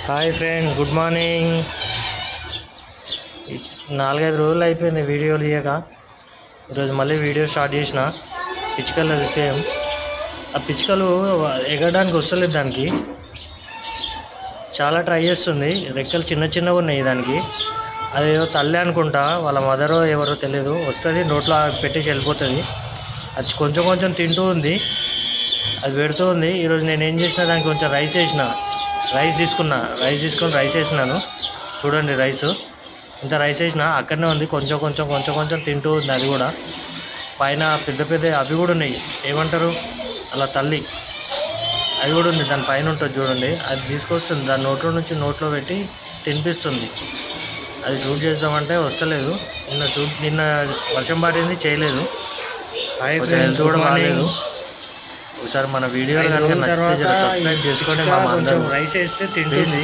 Hi friend, good morning. 4-5 రోజులు అయిపోయింది వీడియోలు తీయక. ఈరోజు మళ్ళీ వీడియో స్టార్ట్ చేసిన. పిచ్చుకలు సేమ్ ఆ పిచ్చుకలు ఎగరడానికి వస్తలేదు. దానికి చాలా ట్రై చేస్తుంది. రెక్కలు చిన్న చిన్నగా ఉన్నాయి దానికి. అదేదో తల్లి అనుకుంటా, వాళ్ళ మదరో ఎవరో తెలియదు. వస్తుంది, నోట్లో పెట్టేసి వెళ్ళిపోతుంది. అది కొంచెం కొంచెం తింటూ ఉంది, అది పెడుతూ ఉంది. ఈరోజు నేను ఏం చేసిన, దానికి కొంచెం రైస్ తీసుకొని రైస్ వేసినాను. చూడండి, ఇంత రైస్ వేసిన అక్కడనే ఉంది. కొంచెం కొంచెం తింటూ ఉంది. అది కూడా పైన పెద్ద పెద్ద అవి కూడా ఉన్నాయి, ఏమంటారు అలా తల్లి, అది కూడా ఉంది. దాని పైన ఉంటుంది చూడండి, అది తీసుకొస్తుంది. దాని నోట్లో పెట్టి తినిపిస్తుంది. అది షూట్ చేద్దామంటే వస్తలేదు. నిన్న వర్షం పడింది, చేయలేదు. హెల్త్ కూడా బాగాలేదు. ఒకసారి మన వీడియో కనుక నచ్చితే సబ్స్క్రైబ్ చేసుకోండి. కొంచెం రైస్ వేస్తే తింటుంది,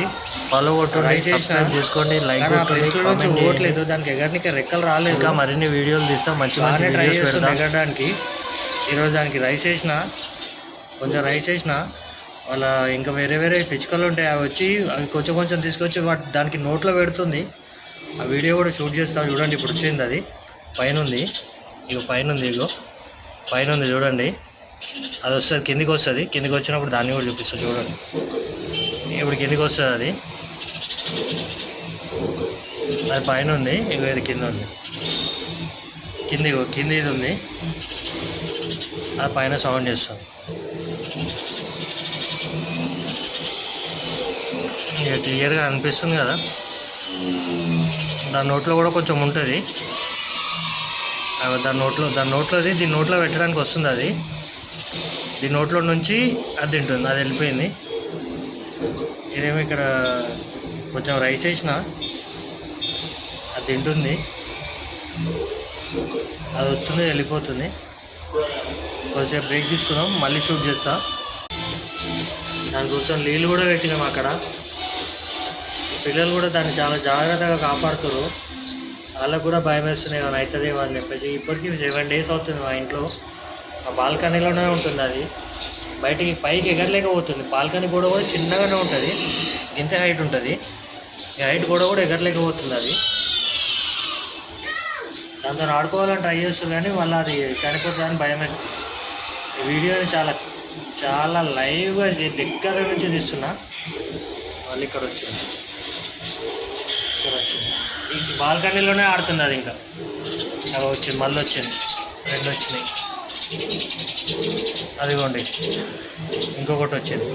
ఫాలో కొట్టండి, సబ్స్క్రైబ్ చేసుకోండి, లైక్ కొట్టండి. ఓట్లేదు దానికి, ఎగరనికి రెక్కలు రాలేదు. ఇంకా మరిన్ని వీడియోలు తీస్తాం, మంచి ట్రై చేస్తుంది ఎగరడానికి. ఈరోజు దానికి కొంచెం రైస్ వేసిన. వాళ్ళ ఇంకా వేరే పిచ్చుకలు ఉంటాయి, అవి వచ్చి అవి కొంచెం తీసుకొచ్చి దానికి నోట్లో పెడుతుంది. ఆ వీడియో కూడా షూట్ చేస్తాం చూడండి. ఇప్పుడు వచ్చింది, అది పైన ఉంది. పైన ఉంది చూడండి. అది వస్తుంది, కిందికి వచ్చినప్పుడు దాన్ని కూడా చూపిస్తుంది చూడండి. ఇప్పుడు కిందికి వస్తుంది, అది పైన ఉంది. ఇది కింద ఉంది, కింది ఇది ఉంది. అది పైన సౌండ్ చేస్తుంది. క్లియర్గా అనిపిస్తుంది కదా. దాని నోట్లో కూడా కొంచెం ఉంటుంది. దాని నోట్లోది దీని నోట్లో పెట్టడానికి వస్తుంది. అది దీని నోట్లో నుంచి అది తింటుంది. అది వెళ్ళిపోయింది. ఇదేమో ఇక్కడ కొంచెం రైస్ వేసిన, అది తింటుంది. అది వస్తుంది, వెళ్ళిపోతుంది. కొంచెం బ్రేక్ తీసుకున్నాం, మళ్ళీ షూట్ చేస్తా. దానికోసం నీళ్ళు కూడా పెట్టినాం అక్కడ. పిల్లలు కూడా దాన్ని చాలా జాగ్రత్తగా కాపాడుతారు. వాళ్ళకు కూడా భయం వేస్తున్నాయి, ఏమైనా అవుతుందేమో అని చెప్పేసి. ఇప్పటికీ 7 days అవుతుంది. మా ఇంట్లో ఆ బాల్కనీలోనే ఉంటుంది. అది పైకి ఎగరలేకపోతుంది. బాల్కనీ కూడా చిన్నగానే ఉంటుంది, ఇంత హైట్ ఉంటుంది. ఈ హైట్ కూడా ఎగరలేకపోతుంది. అది దాంతో ఆడుకోవాలని ట్రై చేస్తుంది, కానీ మళ్ళీ అది చనిపోతుందని భయం అవుతుంది. ఈ వీడియోని చాలా లైవ్గా దగ్గర నుంచి తీస్తున్నా. మళ్ళీ ఇక్కడ వచ్చింది, ఈ బాల్కనీలోనే ఆడుతుంది. అది ఇంకా వచ్చింది, మళ్ళీ వచ్చింది, 2 వచ్చినాయి. అదిగోండి, ఇంకొకటి వచ్చింది.